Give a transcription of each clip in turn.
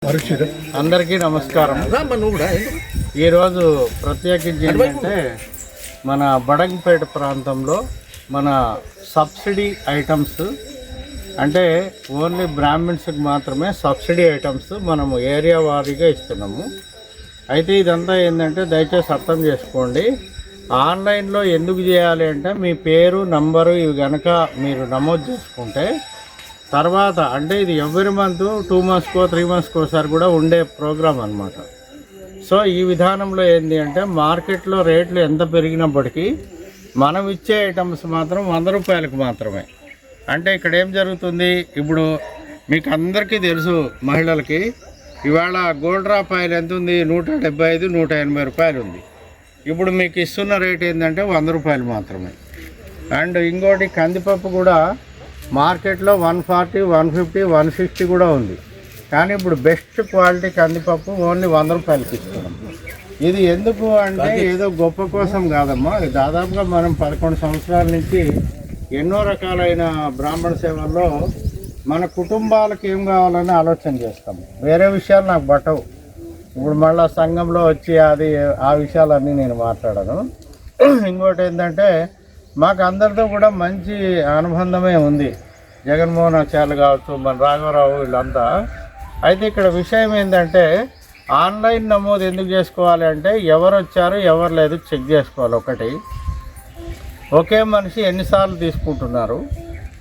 అందరికీ నమస్కారం. ఈరోజు ప్రత్యేకించి ఏంటంటే మన బడంగపేట ప్రాంతంలో మన సబ్సిడీ ఐటమ్స్ అంటే ఓన్లీ బ్రాహ్మిన్స్కి మాత్రమే సబ్సిడీ ఐటమ్స్ మనము ఏరియా వారీగా ఇస్తున్నాము. అయితే ఇదంతా ఏంటంటే దయచేసి అర్థం చేసుకోండి. ఆన్లైన్లో ఎందుకు చేయాలి అంటే మీ పేరు నంబరు ఇవి కనుక మీరు నమోదు చేసుకుంటే తర్వాత అంటే ఇది ఎవ్రీ మంత్ 2 monthస్కో 3 monthస్కో ఒకసారి కూడా ఉండే ప్రోగ్రామ్ అనమాట. సో ఈ విధానంలో ఏంటి అంటే మార్కెట్లో రేట్లు ఎంత పెరిగినప్పటికీ మనం ఇచ్చే ఐటమ్స్ మాత్రం 100 రూపాయలకు మాత్రమే. అంటే ఇక్కడ ఏం జరుగుతుంది, ఇప్పుడు మీకు అందరికీ తెలుసు మహిళలకి ఇవాళ గోల్డ్ డ్రాప్ ఆయిల్ ఎంత ఉంది, 175 180 రూపాయలు ఉంది. ఇప్పుడు మీకు ఇస్తున్న రేట్ ఏంటంటే 100 రూపాయలు మాత్రమే. అండ్ ఇంకోటి కందిపప్పు కూడా మార్కెట్లో 140 150 160 కూడా ఉంది. కానీ ఇప్పుడు బెస్ట్ క్వాలిటీ కందిపప్పు ఓన్లీ 100 రూపాయలకి ఇస్తున్నాం. ఇది ఎందుకు అంటే ఏదో గొప్ప కోసం కాదమ్మా. దాదాపుగా మనం 11 సంవత్సరాల నుంచి ఎన్నో రకాలైన బ్రాహ్మణ సేవల్లో మన కుటుంబాలకు ఏం కావాలని ఆలోచన చేస్తాము. వేరే విషయాలు నాకు పట్టవు. ఇప్పుడు మళ్ళీ సంఘంలో వచ్చి ఆ విషయాలన్నీ నేను మాట్లాడను. ఇంకోటి ఏంటంటే మాకు అందరితో కూడా మంచి అనుబంధమే ఉంది. జగన్మోహన్ ఆచార్యులు కావచ్చు, మన రాఘవరావు వీళ్ళంతా. అయితే ఇక్కడ విషయం ఏంటంటే ఆన్లైన్ నమోదు ఎందుకు చేసుకోవాలి అంటే ఎవరు వచ్చారు ఎవరు లేదు చెక్ చేసుకోవాలి. ఒకటి, ఒకే మనిషి ఎన్నిసార్లు తీసుకుంటున్నారు.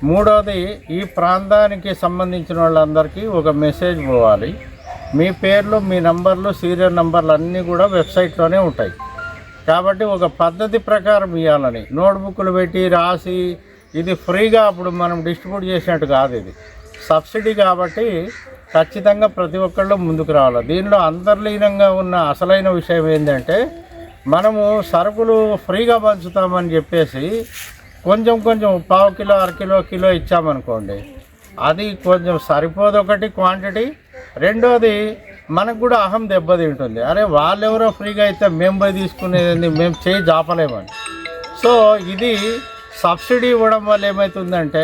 మూడోది, ఈ ప్రాంతానికి సంబంధించిన వాళ్ళందరికీ ఒక మెసేజ్ పోవాలి. మీ పేర్లు మీ నంబర్లు సీరియల్ నంబర్లు అన్నీ కూడా వెబ్సైట్లోనే ఉంటాయి. కాబట్టి ఒక పద్ధతి ప్రకారం ఇవ్వాలని నోట్బుక్లు పెట్టి రాసి ఇది ఫ్రీగా అప్పుడు మనం డిస్ట్రిబ్యూట్ చేసినట్టు కాదు. ఇది సబ్సిడీ కాబట్టి ఖచ్చితంగా ప్రతి ఒక్కళ్ళు ముందుకు రావాలి. దీనిలో అంతర్లీనంగా ఉన్న అసలైన విషయం ఏంటంటే మనము సరుకులు ఫ్రీగా పంచుతామని చెప్పేసి కొంచెం పావు కిలో కిలో ఇచ్చామనుకోండి, అది కొంచెం సరిపోదు. ఒకటి క్వాంటిటీ, రెండోది మనకు కూడా అహం దెబ్బతింటుంది. అరే వాళ్ళెవరో ఫ్రీగా అయితే మేము పోయి తీసుకునేది, మేము చేయి జాపలేమని. సో ఇది సబ్సిడీ ఇవ్వడం వల్ల ఏమవుతుందంటే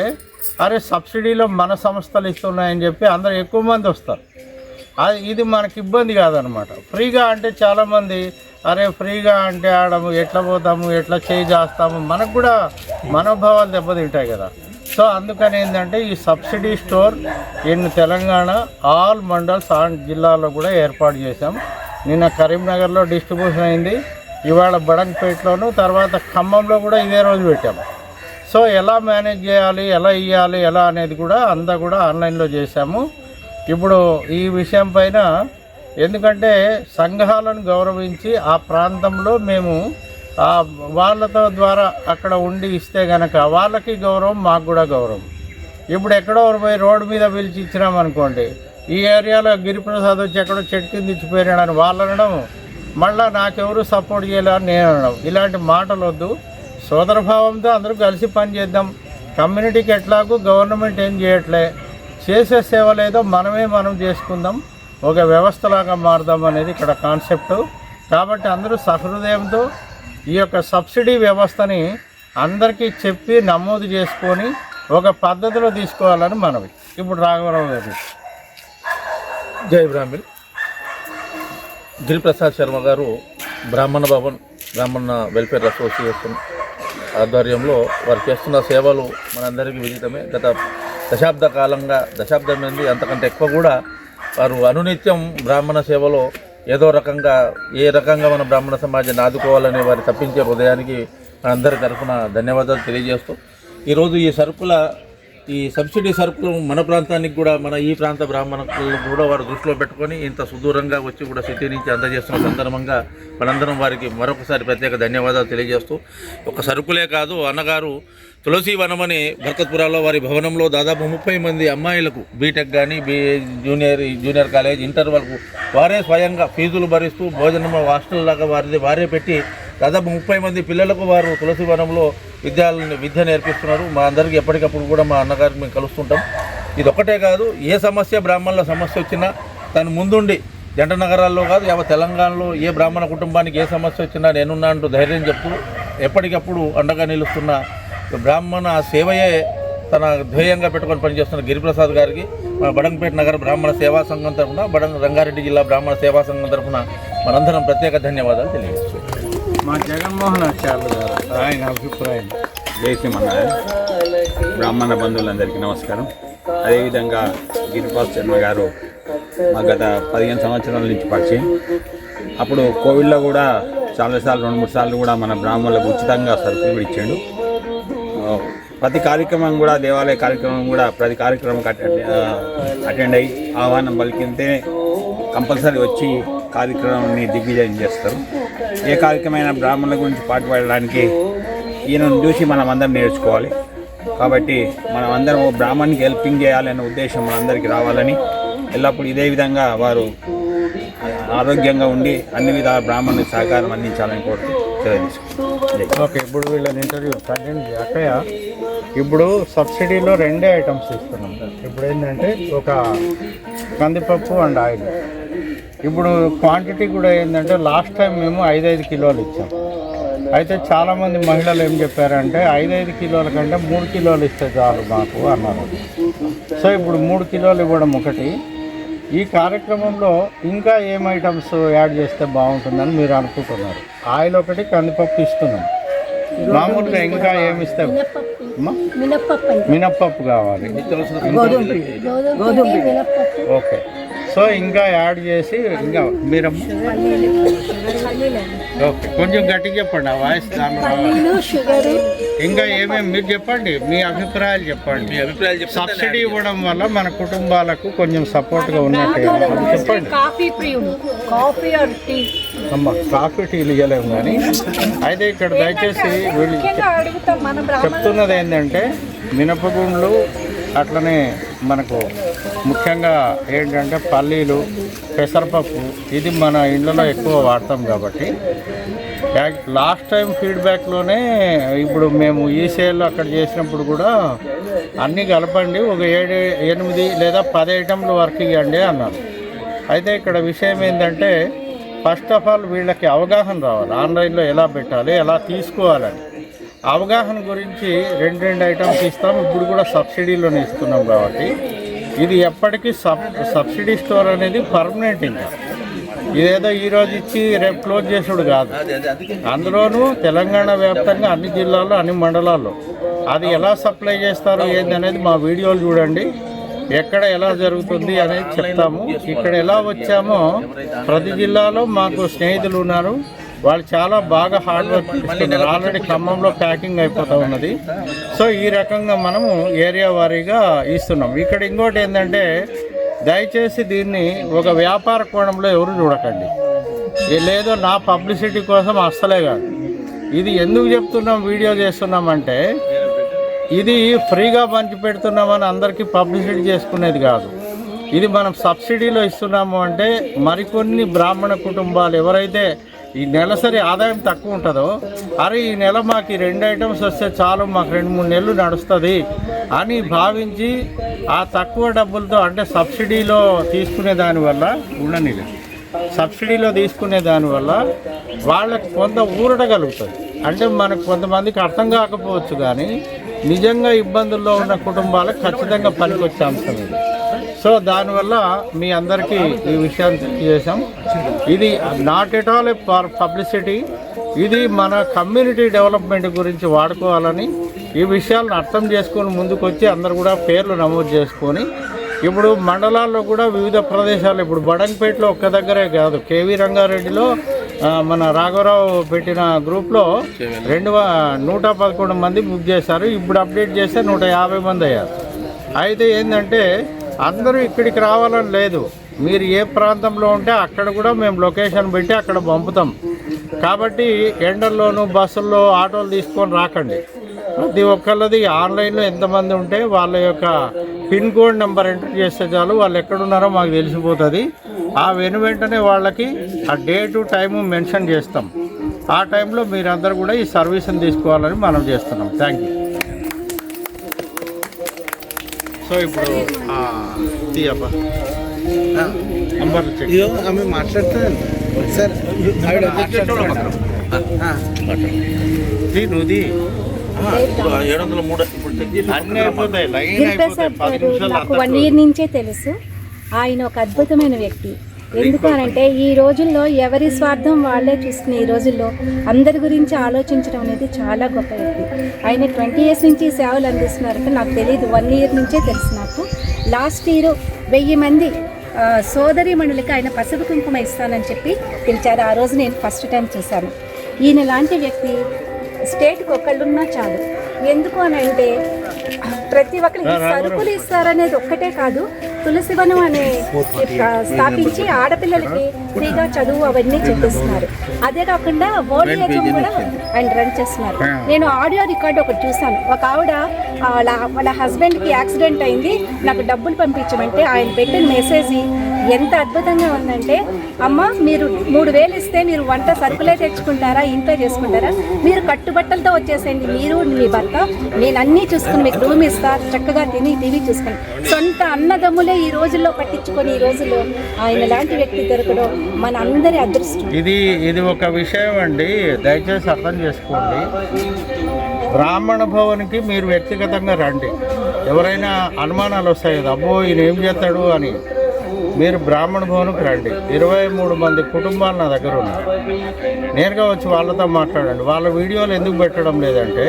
అరే సబ్సిడీలో మన సంస్థలు ఇస్తున్నాయని చెప్పి అందరూ ఎక్కువ మంది వస్తారు. ఇది మనకి ఇబ్బంది కాదనమాట. ఫ్రీగా అంటే చాలామంది అరే ఫ్రీగా అంటే ఆడము ఎట్లా పోతాము ఎట్లా చేయి చేస్తాము, మనకు కూడా మనోభావాలు దెబ్బతింటాయి కదా. సో అందుకని ఏంటంటే ఈ subsidy store in Telangana all mandals and జిల్లాలో కూడా ఏర్పాటు చేశాం. నిన్న కరీంనగర్లో డిస్ట్రిబ్యూషన్ అయింది, ఇవాళ బడంగపేటలోను, తర్వాత ఖమ్మంలో కూడా ఇదే రోజు పెట్టాము. సో ఎలా మేనేజ్ చేయాలి, ఎలా ఇవ్వాలి, ఎలా అనేది కూడా అంతా కూడా ఆన్లైన్లో చేశాము. ఇప్పుడు ఈ విషయం పైన ఎందుకంటే సంఘాలను గౌరవించి ఆ ప్రాంతంలో మేము వాళ్ళతో ద్వారా అక్కడ ఉండి ఇస్తే కనుక వాళ్ళకి గౌరవం మాకు కూడా గౌరవం. ఇప్పుడు ఎక్కడో పోయి రోడ్డు మీద పిలిచి ఇచ్చినామనుకోండి, ఈ ఏరియాలో గిరిప్రసాద్ వచ్చి ఎక్కడో చెట్టు కింద ఇచ్చిపోయినాడని వాళ్ళు అనడం, మళ్ళీ నాకెవరు సపోర్ట్ చేయాలని నేను అనడం, ఇలాంటి మాటలు వద్దు. సోదరభావంతో అందరూ కలిసి పనిచేద్దాం. కమ్యూనిటీకి ఎట్లాగూ గవర్నమెంట్ ఏం చేయట్లే, చేసే సేవలేదో మనం చేసుకుందాం, ఒక వ్యవస్థలాగా మారుదాం అనేది ఇక్కడ కాన్సెప్టు. కాబట్టి అందరూ సహృదయంతో ఈ యొక్క సబ్సిడీ వ్యవస్థని అందరికీ చెప్పి నమోదు చేసుకొని ఒక పద్ధతిలో తీసుకోవాలని మనవి. ఇప్పుడు రాఘవరావు గారు. జై బ్రాహ్మణ్. గిరిప్రసాద్ శర్మ గారు బ్రాహ్మణ భవన్ బ్రాహ్మణ వెల్ఫేర్ అసోసియేషన్ ఆధ్వర్యంలో వారు చేస్తున్న సేవలు మనందరికీ విదితమే. గత దశాబ్దం మంది అంతకంటే ఎక్కువ కూడా వారు అనునిత్యం బ్రాహ్మణ సేవలో ఏదో రకంగా ఏ రకంగా మన బ్రాహ్మణ సమాజాన్ని ఆదుకోవాలని వారి తప్పించే హృదయానికి మనందరి తరఫున ధన్యవాదాలు తెలియజేస్తూ ఈరోజు ఈ సబ్సిడీ సరుకులు మన ప్రాంతానికి కూడా మన ఈ ప్రాంత బ్రాహ్మణులను కూడా వారు దృష్టిలో పెట్టుకొని ఇంత సుదూరంగా వచ్చి కూడా సిటీ నుంచి అందజేస్తున్న సందర్భంగా మనందరం వారికి మరొకసారి ప్రత్యేక ధన్యవాదాలు తెలియజేస్తూ, ఒక సరుకులే కాదు అన్నగారు తులసి వనమని బర్కత్పురాలో వారి భవనంలో దాదాపు 30 మంది అమ్మాయిలకు బీటెక్ కానీ జూనియర్ కాలేజ్ ఇంటర్ వరకు వారే స్వయంగా ఫీజులు భరిస్తూ భోజనం హాస్టల్ లాగా వారే పెట్టి దాదాపు 30 మంది పిల్లలకు వారు తులసి వనంలో విద్య నేర్పిస్తున్నారు. మా అందరికీ ఎప్పటికప్పుడు కూడా మా అన్నగారికి మేము కలుస్తుంటాం. ఇది ఒక్కటే కాదు, ఏ సమస్య బ్రాహ్మణుల సమస్య వచ్చినా తను ముందుండి జంట నగరాల్లో కాదు యావత్ తెలంగాణలో ఏ బ్రాహ్మణ కుటుంబానికి ఏ సమస్య వచ్చినా నేనున్నా అంటూ ధైర్యం చెప్తూ ఎప్పటికప్పుడు అండగా నిలుస్తున్న బ్రాహ్మణ సేవయే తన ధ్యేయంగా పెట్టుకొని పనిచేస్తున్న గిరిప్రసాద్ గారికి మన బడంగపేట నగర బ్రాహ్మణ సేవా సంఘం తరఫున రంగారెడ్డి జిల్లా బ్రాహ్మణ సేవా సంఘం తరఫున మనందరం ప్రత్యేక ధన్యవాదాలు తెలియజేస్తున్నాం. మా జగన్మోహన్ ఆచార్యులు గారు ఆయన అభిప్రాయం. జయసింహనారాయణ బ్రాహ్మణ బంధువులందరికీ నమస్కారం. అదేవిధంగా గిరిపాల్ శర్మ గారు మా గత 15 సంవత్సరాల నుంచి పరిచయం. అప్పుడు కోవిడ్లో కూడా చాలాసార్లు 2-3 సార్లు కూడా మన బ్రాహ్మణులకు ఉచితంగా సరుకులు కూడా ఇచ్చాడు. ప్రతి కార్యక్రమం కూడా దేవాలయ కార్యక్రమం కూడా ప్రతి కార్యక్రమంకి అటెండ్ అయ్యి ఆహ్వానం పలికితే కంపల్సరీ వచ్చి కార్యక్రమాన్ని దిగ్విజయం చేస్తారు. ఏ కార్యక్రమమైన బ్రాహ్మణుల గురించి పాటుపడడానికి ఈయనను చూసి మనం అందరం నేర్చుకోవాలి. కాబట్టి మనం అందరం బ్రాహ్మణ్కి హెల్పింగ్ చేయాలనే ఉద్దేశం మనందరికీ రావాలని ఎల్లప్పుడూ ఇదే విధంగా వారు ఆరోగ్యంగా ఉండి అన్ని విధాల బ్రాహ్మణులకు సహకారం అందించాలని కోరుతూ తెలియజేసుకుంటాం. ఓకే, ఇప్పుడు వీళ్ళని ఇంటర్వ్యూ కంటెంట్ అక్కయ్య. ఇప్పుడు సబ్సిడీలో 2 ఐటమ్స్ ఇస్తున్నాం. ఇప్పుడు ఏంటంటే ఒక కందిపప్పు అండ్ ఆయిల్. ఇప్పుడు క్వాంటిటీ కూడా ఏంటంటే లాస్ట్ టైం మేము 5 కిలోలు ఇచ్చాం. అయితే చాలామంది మహిళలు ఏం చెప్పారంటే 5 కిలోల కంటే 3 కిలోలు ఇస్తే చాలు మాకు అన్నారు. సో ఇప్పుడు 3 కిలోలు ఇవ్వడం ఒకటి. ఈ కార్యక్రమంలో ఇంకా ఏం ఐటమ్స్ యాడ్ చేస్తే బాగుంటుందని మీరు అనుకుంటున్నారు? ఆయిల్ ఒకటి, కందిపప్పు ఇస్తున్నాం. మామూలుగా ఇంకా ఏమి ఇస్తే మినప్పప్పు కావాలి. ఓకే, సో ఇంకా యాడ్ చేసి ఇంకా మీరు ఓకే కొంచెం గట్టిగా చెప్పండి, ఆ వాయిస్ ఇంకా ఏమేమి మీరు చెప్పండి, మీ అభిప్రాయాలు చెప్పండి. మీ అభిప్రాయాలు చెప్పండి. సబ్సిడీ ఇవ్వడం వల్ల మన కుటుంబాలకు కొంచెం సపోర్ట్గా ఉన్నట్టు చెప్పండి. అమ్మ కాఫీ టీలు ఇవ్వలేము కానీ అయితే ఇక్కడ దయచేసి వీళ్ళు చెప్తున్నది ఏంటంటే మినపగుండ్లు అట్లనే మనకు ముఖ్యంగా ఏంటంటే పల్లీలు, పెసరపప్పు ఇది మన ఇళ్ళలో ఎక్కువ వాడతాం కాబట్టి లాస్ట్ టైం ఫీడ్బ్యాక్లోనే ఇప్పుడు మేము ఈ సేల్లో అక్కడ చేసినప్పుడు కూడా అన్నీ కలపండి, ఒక 7, 8 లేదా 10 ఐటెంలు వర్క్ ఇవ్వండి అన్నారు. అయితే ఇక్కడ విషయం ఏంటంటే ఫస్ట్ ఆఫ్ ఆల్ వీళ్ళకి అవగాహన రావాలి, ఆన్లైన్లో ఎలా పెట్టాలి, ఎలా తీసుకోవాలని. అవగాహన గురించి 2 ఐటమ్స్ ఇస్తాం. ఇప్పుడు కూడా సబ్సిడీలోనే ఇస్తున్నాం కాబట్టి ఇది ఎప్పటికీ సబ్సిడీ స్టోర్ అనేది పర్మనెంట్. ఇంకా ఇదేదో ఈరోజు ఇచ్చి రేపు క్లోజ్ చేసుడు కాదు. అందులోనూ తెలంగాణ వ్యాప్తంగా అన్ని జిల్లాల్లో, అన్ని మండలాల్లో అది ఎలా సప్లై చేస్తారు ఏందనేది మా వీడియోలు చూడండి. ఎక్కడ ఎలా జరుగుతుంది అనేది చెప్తాము. ఇక్కడ ఎలా వచ్చామో ప్రతి జిల్లాలో మాకు స్నేహితులు ఉన్నారు, వాళ్ళు చాలా బాగా హార్డ్ వర్క్ చేస్తున్నారు. ఆల్రెడీ ఖమ్మంలో ప్యాకింగ్ అయిపోతూ ఉన్నది. సో ఈ రకంగా మనము ఏరియా వారీగా ఇస్తున్నాం. ఇక్కడ ఇంకోటి ఏంటంటే దయచేసి దీన్ని ఒక వ్యాపార కోణంలో ఎవరు చూడకండి. లేదో నా పబ్లిసిటీ కోసం అస్సలే కాదు. ఇది ఎందుకు చెప్తున్నాం, వీడియో చేస్తున్నామంటే ఇది ఫ్రీగా పంచి పెడుతున్నామని అందరికీ పబ్లిసిటీ చేసుకునేది కాదు. ఇది మనం సబ్సిడీలో ఇస్తున్నాము అంటే మరికొన్ని బ్రాహ్మణ కుటుంబాలు ఎవరైతే ఈ నెలసరి ఆదాయం తక్కువ ఉంటుందో, అరే ఈ నెల మాకు 2 ఐటమ్స్ వస్తే చాలు, మాకు 2-3 నెలలు నడుస్తుంది అని భావించి ఆ తక్కువ డబ్బులతో అంటే సబ్సిడీలో తీసుకునే దానివల్ల సబ్సిడీలో తీసుకునే దానివల్ల వాళ్ళకి కొంత ఊరట కలుగుతుంది. అంటే మనకు కొంతమందికి అర్థం కాకపోవచ్చు కానీ నిజంగా ఇబ్బందుల్లో ఉన్న కుటుంబాలకు ఖచ్చితంగా పనికొచ్చే అంశం ఇది. సో దానివల్ల మీ అందరికీ ఈ విషయాన్ని తెలియజేశాం. ఇది not at all A publicity, ఇది మన కమ్యూనిటీ డెవలప్మెంట్ గురించి వాడుకోవాలని ఈ విషయాలను అర్థం చేసుకొని ముందుకు వచ్చి అందరు కూడా పేర్లు నమోదు చేసుకొని ఇప్పుడు మండలాల్లో కూడా వివిధ ప్రదేశాలు, ఇప్పుడు బడంగపేటలో ఒక్క దగ్గరే కాదు, కేవీ రంగారెడ్డిలో మన రాఘవరావు పెట్టిన గ్రూప్లో 111 మంది బుక్ చేశారు. ఇప్పుడు అప్డేట్ చేస్తే 150 మంది అయ్యారు. అయితే ఏంటంటే అందరూ ఇక్కడికి రావాలని లేదు, మీరు ఏ ప్రాంతంలో ఉంటే అక్కడ కూడా మేము లొకేషన్ పెట్టి అక్కడ పంపుతాం. కాబట్టి ఎండల్లోనూ బస్సుల్లో ఆటోలు తీసుకొని రాకండి. ప్రతి ఒక్కళ్ళది ఆన్లైన్లో ఎంతమంది ఉంటే వాళ్ళ యొక్క పిన్ కోడ్ నెంబర్ ఎంటర్ చేస్తే చాలు, వాళ్ళు ఎక్కడున్నారో మాకు తెలిసిపోతుంది. ఆ వెంటనే వాళ్ళకి ఆ డేటు టైము మెన్షన్ చేస్తాం. ఆ టైంలో మీరందరూ కూడా ఈ సర్వీస్ని తీసుకోవాలని మనం చేస్తున్నాం. Thank you. సో ఇప్పుడు నంబర్లు చెక్ మాట్లాడుతున్నాను సార్. నువ్వుది 703 ఇప్పుడు అన్నీ అయిపోతాయి, లైన్ అయిపోతాయి, గిరిప్రసాద్ 10 గారు నిమిషాలు నాకు 1 ఇయర్ నుంచే తెలుసు. ఆయన ఒక అద్భుతమైన వ్యక్తి. ఎందుకు అనంటే ఈ రోజుల్లో ఎవరి స్వార్థం వాళ్ళే చూసుకునే ఈ రోజుల్లో అందరి గురించి ఆలోచించడం అనేది చాలా గొప్ప వ్యక్తి. ఆయన 20 ఇయర్స్ నుంచి సేవలు అందిస్తున్నారంటే నాకు తెలియదు, 1 ఇయర్ నుంచే తెలుసు నాకు. లాస్ట్ ఇయర్ 1000 మంది సోదరీమణులకి ఆయన పసుపు కుంకుమ ఇస్తానని చెప్పి పిలిచారు. ఆ రోజు నేను ఫస్ట్ టైం చూశాను. ఈయన లాంటి వ్యక్తి స్టేట్కి ఒకళ్ళున్నా చాలు. ఎందుకు అని అంటే ప్రతి ఒక్కరికి సరుకులు ఇస్తారనేది ఒక్కటే కాదు, తులసివనం అనే స్థాపించి ఆడపిల్లలకి ఫ్రీగా చదువు అవన్నీ చెప్పిస్తున్నారు. అదే కాకుండా ఓల్డ్ ఏజ్ కూడా ఆయన రన్ చేస్తున్నారు. నేను ఆడియో రికార్డు ఒకటి చూశాను. ఒక ఆవిడ వాళ్ళ హస్బెండ్కి యాక్సిడెంట్ అయింది, నాకు డబ్బులు పంపించమంటే ఆయన పెట్టిన మెసేజ్ ఎంత అద్భుతంగా ఉందంటే, అమ్మ మీరు 3000 ఇస్తే మీరు వంట సరుకులే తెచ్చుకుంటారా, ఇంట్లో చేసుకుంటారా, మీరు కట్టుబట్టలతో వచ్చేసేయండి, మీరు మీ భర్త, నేను అన్నీ చూసుకుని మీకు రూమ్ ఇస్తా, చక్కగా తిని టీవీ చూసుకుని. సొంత అన్నదమ్ములే ఈ రోజుల్లో పట్టించుకొని ఈ రోజుల్లో ఆయన లాంటి వ్యక్తి దొరకడం మన అందరి అదృష్టం. ఇది ఒక విషయం అండి, దయచేసి అర్థం చేసుకోండి. బ్రాహ్మణ భవన్కి మీరు వ్యక్తిగతంగా రండి. ఎవరైనా అనుమానాలు వస్తాయి కదా, అబ్బో ఈయన ఏం చేస్తాడు అని, మీరు బ్రాహ్మణ భవన్కి రండి. 23 మంది కుటుంబాలు నా దగ్గర ఉన్నారు. నేరుగా వచ్చి వాళ్ళతో మాట్లాడండి. వాళ్ళ వీడియోలు ఎందుకు పెట్టడం లేదంటే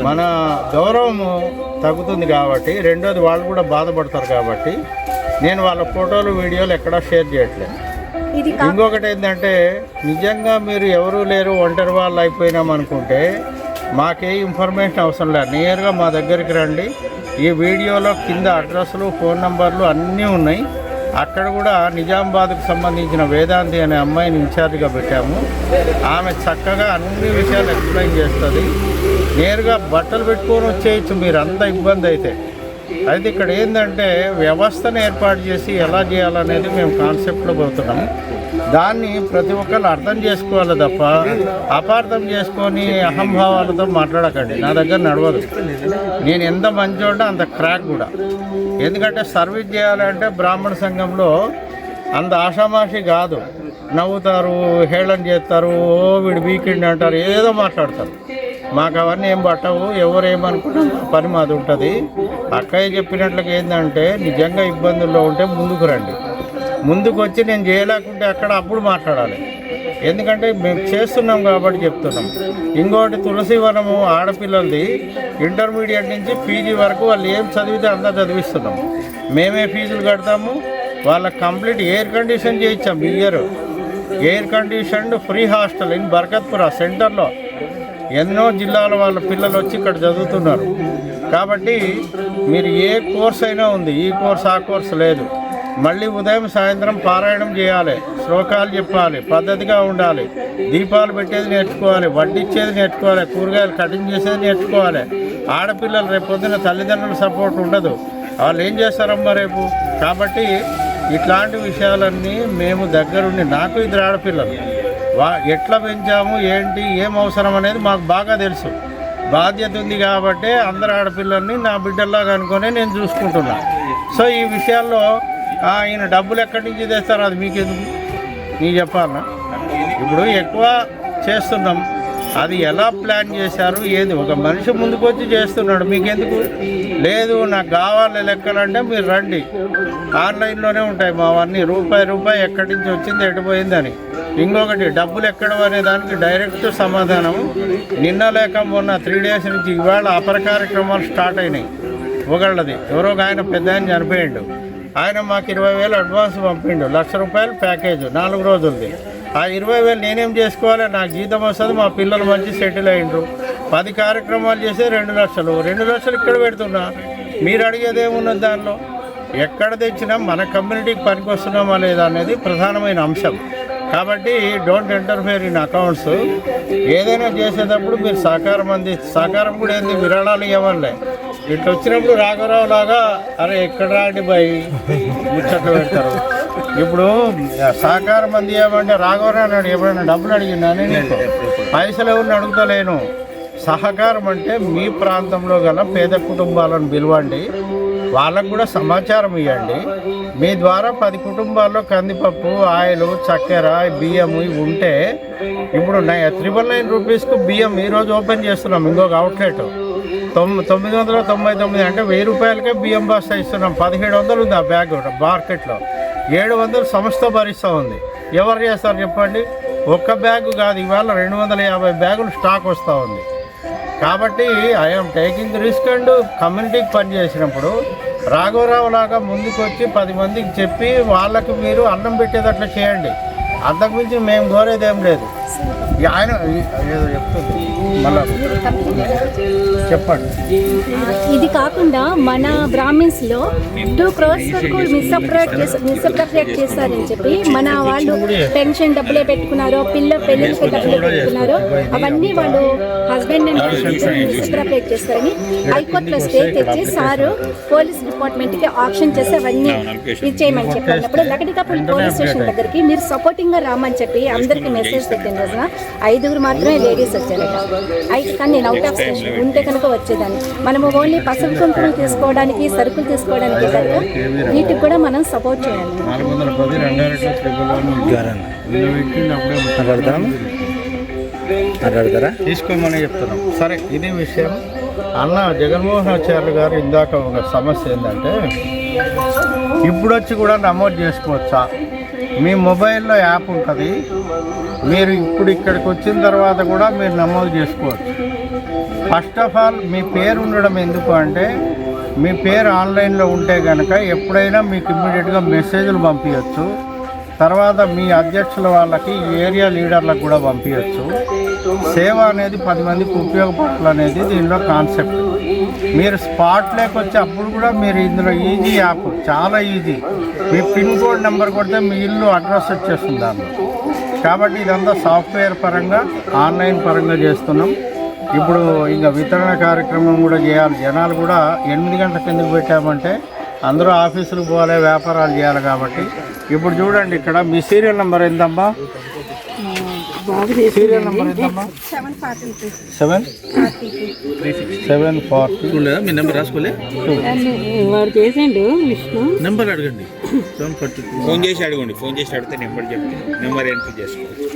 మన గౌరవం తగ్గుతుంది కాబట్టి, రెండోది వాళ్ళు కూడా బాధపడతారు కాబట్టి నేను వాళ్ళ ఫోటోలు వీడియోలు ఎక్కడా షేర్ చేయట్లేదు. ఇంకొకటి ఏంటంటే, నిజంగా మీరు ఎవరూ లేరు, ఒంటరి వాళ్ళు అయిపోయినాం అనుకుంటే మాకే ఇన్ఫర్మేషన్ అవసరం లేదు, నేరుగా మా దగ్గరికి రండి. ఈ వీడియోలో కింద అడ్రస్లు, ఫోన్ నంబర్లు అన్నీ ఉన్నాయి. అక్కడ కూడా నిజామాబాద్కు సంబంధించిన వేదాంతి అనే అమ్మాయిని ఇన్ఛార్జ్గా పెట్టాము. ఆమె చక్కగా అన్ని విషయాలు ఎక్స్ప్లెయిన్ చేస్తుంది. నేరుగా బట్టలు పెట్టుకొని వచ్చేయచ్చు మీరు, అంత ఇబ్బంది అయితే. ఇక్కడ ఏంటంటే వ్యవస్థను ఏర్పాటు చేసి ఎలా చేయాలనేది మేము కాన్సెప్ట్లో పోతున్నాం. దాన్ని ప్రతి ఒక్కరు అర్థం చేసుకోవాలి తప్ప అపార్థం చేసుకొని అహంభావాలతో మాట్లాడకండి. నా దగ్గర నడవదు. నేను ఎంత మంచోంటే అంత క్రాక్ కూడా. ఎందుకంటే సర్వీస్ చేయాలంటే బ్రాహ్మణ సంఘంలో అంత ఆషామాషి కాదు. నవ్వుతారు, హేళన చేస్తారు, ఓ వీడు వీకెండ్ అంటారు, ఏదో మాట్లాడతారు. మాకు అవన్నీ ఏం పట్టవు. ఎవరు ఏమనుకుంటే పని మాది ఉంటుంది. అక్కయ్య చెప్పినట్లుగా ఏంటంటే, నిజంగా ఇబ్బందుల్లో ఉంటే ముందుకు రండి. ముందుకు వచ్చి నేను చేయలేకుంటే అక్కడ అప్పుడు మాట్లాడాలి. ఎందుకంటే మేము చేస్తున్నాం కాబట్టి చెప్తున్నాం. ఇంకోటి తులసివనము ఆడపిల్లలది ఇంటర్మీడియట్ నుంచి పీజీ వరకు వాళ్ళు ఏం చదివితే అంతా చదివిస్తున్నాం. మేమే ఫీజులు కడతాము. వాళ్ళకి కంప్లీట్ ఎయిర్ కండిషన్ చేయించాం. ఈ year air conditioned free hostel in Barkatpura సెంటర్లో ఎన్నో జిల్లాల వాళ్ళ పిల్లలు వచ్చి ఇక్కడ చదువుతున్నారు. కాబట్టి మీరు ఏ కోర్స్ అయినా ఉంది, ఈ కోర్స్ ఆ కోర్స్ లేదు. మళ్ళీ ఉదయం సాయంత్రం పారాయణం చేయాలి, శ్లోకాలు చెప్పాలి, పద్ధతిగా ఉండాలి, దీపాలు పెట్టేది నేర్చుకోవాలి, వడ్డిచ్చేది నేర్చుకోవాలి, కూరగాయలు కటింగ్ చేసేది నేర్చుకోవాలి. ఆడపిల్లలు రేపు పొద్దున తల్లిదండ్రుల సపోర్ట్ ఉండదు, వాళ్ళు ఏం చేస్తారమ్మా రేపు. కాబట్టి ఇట్లాంటి విషయాలన్నీ మేము దగ్గరుండి, నాకు 2 ఆడపిల్లలు, ఎట్లా పెంచాము, ఏంటి, ఏం అవసరం అనేది మాకు బాగా తెలుసు. బాధ్యత ఉంది కాబట్టి అందరు ఆడపిల్లల్ని నా బిడ్డల్లాగా అనుకొని నేను చూసుకుంటున్నా. సో ఈ విషయాల్లో ఈయన డబ్బులు ఎక్కడి నుంచి తెస్తారు, అది మీకెందుకు, నీకు చెప్పాలన్నా. ఇప్పుడు ఎక్కువ చేస్తున్నాం, అది ఎలా ప్లాన్ చేశారు ఏంది, ఒక మనిషి ముందుకు వచ్చి చేస్తున్నాడు, మీకెందుకు. లేదు నాకు కావాలి లెక్కలంటే మీరు రండి, ఆన్లైన్లోనే ఉంటాయి మావన్నీ. రూపాయి ఎక్కడి నుంచి వచ్చింది, ఎటుపోయిందని. ఇంకొకటి, డబ్బులు ఎక్కడ అనే దానికి డైరెక్ట్ సమాధానం. నిన్న లేక మొన్న 3 డేస్ నుంచి ఇవాళ అపర కార్యక్రమాలు స్టార్ట్ అయినాయి. ఒకళ్ళది ఎవరో ఆయన పెద్ద ఆయన చనిపోయిండు, ఆయన మాకు 20,000 అడ్వాన్స్ పంపిండు, ₹1,00,000 ప్యాకేజ్ 4 రోజులది. ఆ 20,000 నేనేం చేసుకోవాలి, నాకు జీతం వస్తుంది, మా పిల్లలు మంచి సెటిల్ అయ్యిండ్రు. 10 కార్యక్రమాలు చేస్తే 2 లక్షలు, 2 లక్షలు ఇక్కడ పెడుతున్నా. మీరు అడిగేది ఏమున్నది దానిలో. ఎక్కడ తెచ్చినా మన కమ్యూనిటీకి పనికి వస్తున్నామా లేదా అనేది ప్రధానమైన అంశం. కాబట్టి డోంట్ ఇంటర్ఫియర్ ఇన్ అకౌంట్స్. ఏదైనా చేసేటప్పుడు మీరు సహకారం కూడా ఏంది, విరాళాలు ఇవ్వాలి. ఇట్లా వచ్చినప్పుడు రాఘవరావు లాగా అరే ఎక్కడ రాండి బాయ్ ముచ్చట్లు పెడతారు. ఇప్పుడు సహకారం మంది ఏమంటే రాఘవరావు అన్నాడు, ఎప్పుడైనా డబ్బులు అడిగినా నేను పైసలు ఎవరిని అడుగుతలేను. సహకారం అంటే మీ ప్రాంతంలో గల పేద కుటుంబాలను పిలవండి, వాళ్ళకు కూడా సమాచారం ఇవ్వండి. మీ ద్వారా 10 కుటుంబాల్లో కందిపప్పు, ఆయిల్, చక్కెర, బియ్యం ఇవి ఉంటే, ఇప్పుడు 999 రూపీస్కు బియ్యం ఈరోజు ఓపెన్ చేస్తున్నాం ఇంకొక అవుట్లెట్. 999 అంటే 1000 రూపాయలకే బియ్యం బస్తా ఇస్తున్నాం. 1700 ఉంది ఆ బ్యాగ్ మార్కెట్లో. 700 సంస్థ భరిస్తూ ఉంది. ఎవరు చేస్తారు చెప్పండి? ఒక్క బ్యాగు కాదు, ఇవాళ 250 బ్యాగులు స్టాక్ వస్తూ ఉంది. కాబట్టి ఐఎమ్ టేకింగ్ రిస్క్ అండ్ కమ్యూనిటీకి పనిచేసినప్పుడు రాఘవరావు లాగా ముందుకు వచ్చి 10 మందికి చెప్పి వాళ్ళకి మీరు అన్నం పెట్టేటట్లు చేయండి. అంతకుమించి మేము కోరేదేం లేదు. ఆయన ఏదో చెప్తుంది మళ్ళా చెప్పండి. ఇది కాకుండా మన బ్రాహ్మిన్స్ లో 2 crores వరకు మిస్అప్రోప్రియేట్ చేస్తారని చెప్పి మన వాళ్ళు పెన్షన్ డబ్బులే పెట్టుకున్నారో, పెళ్ళికి డబ్బులే పెట్టుకున్నారో అవన్నీ వాళ్ళు హస్బెండ్ అండ్ మిస్అప్రోప్రియేట్ చేస్తారని హైకోర్టులో స్టే తెచ్చి సారు పోలీస్ డిపార్ట్మెంట్ కి ఆప్షన్ చేసి అవన్నీ ఇచ్చేయమని చెప్పినప్పుడు లకడికాపల్లి పోలీస్ స్టేషన్ దగ్గరికి మీరు సపోర్టింగ్ గా రామని చెప్పి అందరికి మెసేజ్ పెట్టిన రోజున 5 మాత్రమే లేడీస్ వచ్చారట. అయితే కానీ నేను అవుట్ ఆఫ్ స్టేషన్ ఉంటే కనుక వచ్చేదాన్ని. మనము ఓన్లీ పసుపు కుంకుమలు తీసుకోవడానికి, సరుకులు తీసుకోవడానికి కనుక వీటికి కూడా మనం సపోర్ట్ చేయాలి. 410 తీసుకోమని చెప్తున్నాం. సరే, ఇది విషయం. అన్న జగన్మోహనాచార్య గారు ఇందాక ఒక సమస్య ఏంటంటే ఇప్పుడు వచ్చి కూడా నమోదు చేసుకోవచ్చా? మీ మొబైల్లో యాప్ ఉంటుంది, మీరు ఇప్పుడు ఇక్కడికి వచ్చిన తర్వాత కూడా మీరు నమోదు చేసుకోవచ్చు. ఫస్ట్ ఆఫ్ ఆల్ మీ పేరు ఉండడం ఎందుకు అంటే మీ పేరు ఆన్లైన్లో ఉంటే కనుక ఎప్పుడైనా మీకు ఇమ్మీడియట్గా మెసేజ్లు పంపించవచ్చు. తర్వాత మీ అధ్యక్షుల వాళ్ళకి, ఏరియా లీడర్లకు కూడా పంపించవచ్చు. సేవ అనేది 10 మందికి ఉపయోగపడాలనేది దీనిలో కాన్సెప్ట్. మీరు స్పాట్ లేకొచ్చి అప్పుడు కూడా మీరు ఇందులో ఈజీ యాప్, చాలా ఈజీ. మీ పిన్ కోడ్ నెంబర్ కొడితే మీ ఇల్లు అడ్రస్ వచ్చేస్తుంది దాంట్లో. కాబట్టి ఇదంతా సాఫ్ట్వేర్ పరంగా, ఆన్లైన్ పరంగా చేస్తున్నాం. ఇప్పుడు ఇంకా వితరణ కార్యక్రమం కూడా చేయాలి. జనాలు కూడా 8 గంటల కిందకు పెట్టామంటే అందరూ ఆఫీసులకు పోవాలి, వ్యాపారాలు చేయాలి. కాబట్టి ఇప్పుడు చూడండి, ఇక్కడ మీ సీరియల్ నెంబర్ ఎంతమ్మా? సీరియల్ నెంబర్ ఎంతమ్మా? 740. మీ నెంబర్ రాసుకోలే, వాడు చేసిండు విష్ణు. నెంబర్ అడగండి. 740. ఫోన్ చేసి అడగండి. ఫోన్ చేసి అడిగితే నెంబర్ చెప్తే నెంబర్ ఎంట్రీ చేసుకోవచ్చు.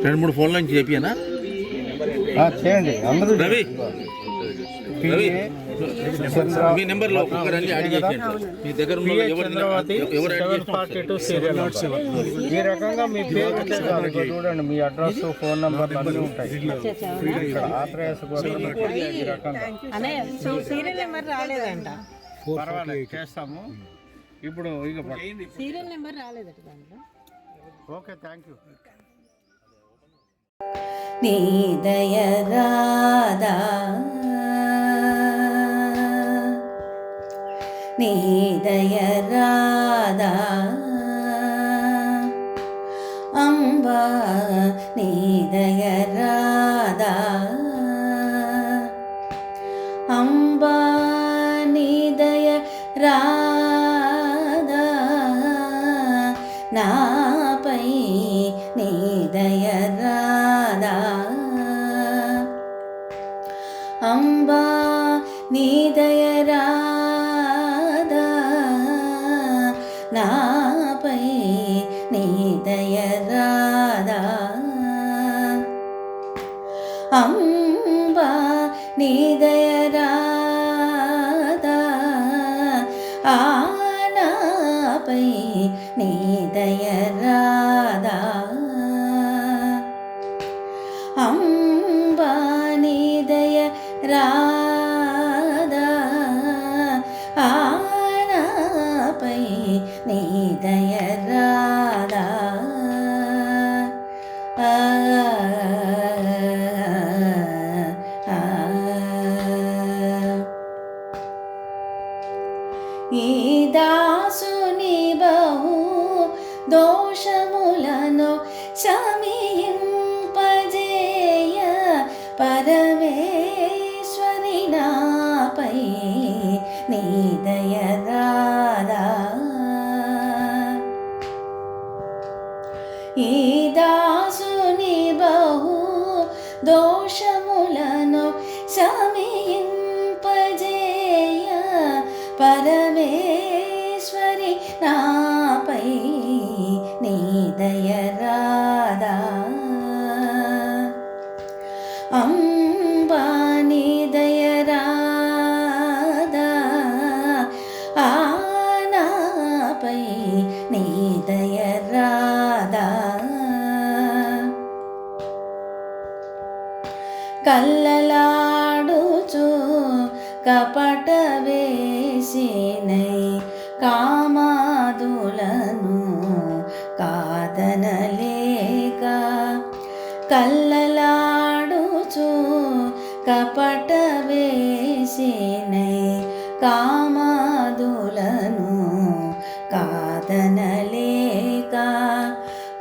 2-3 ఫోన్ల నుంచి చెప్పినా చేయండి అందరూ. రవి, మీ నెంబర్లో ఒక్కొక్కరన్నీ అడిగేసేయండి. మీ దగ్గర ఉన్న ఈ రకంగా మీ పేరు చూడండి, మీ అడ్రస్, ఫోన్ నెంబర్ అన్నీ ఉంటాయి. ఇక్కడ ఆత్రేయస్ ఈ రకంగా సీరియల్ నెంబర్ రాలేదంట. పర్వాలేదు, చేస్తాము. ఇప్పుడు ఇక సీరియల్ నెంబర్ రాలేదట దాంట్లో. Okay, thank you. నీ దయ రాదా, నీ దయ రాదా అంబా, నీ దయ రాదా అంబా, నీ దయ రాదా నాపై, నీ దయ రాదా అంబా, నీ దయ రాదా నాపై, నీ దయ రాదా అంబా, నీ దయ రాదా ఆ నాపై, నీ దయ రాదా అంబా, నీ దయ రాదా ఆ నాపై, నీ దయ రాదా ఈ దాసుని బహు దోషములను శమింపజేయ పరమేశ్వరి నాపై, నీ దయ రాదా ఈ దాసుని బహు దోషములను శమింపజేయ పరమేశ్వరి నాపై, కపట వేసినై కామాదులను కాదనలేక కల్లలాడుచు కపట వేసినై కామాదులను కాదనలేక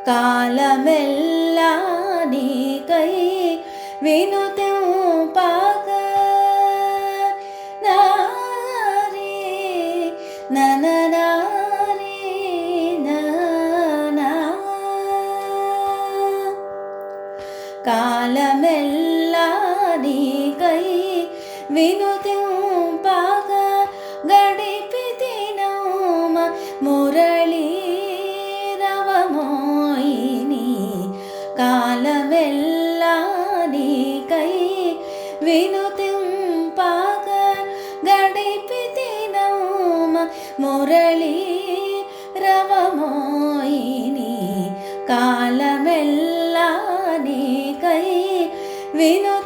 కాలమెల్లా నీకై వినుతింపక నారీ నననారీ ననా కాలమెల్లా నీకై వినుతింపక గడిపితినౌమ మురళీ రవమోయిని కాలమెల్లా నీకై వినుతింపక గడిపితినౌమ మురళీ రవమోయిని కాలమెల్లా నీకై విను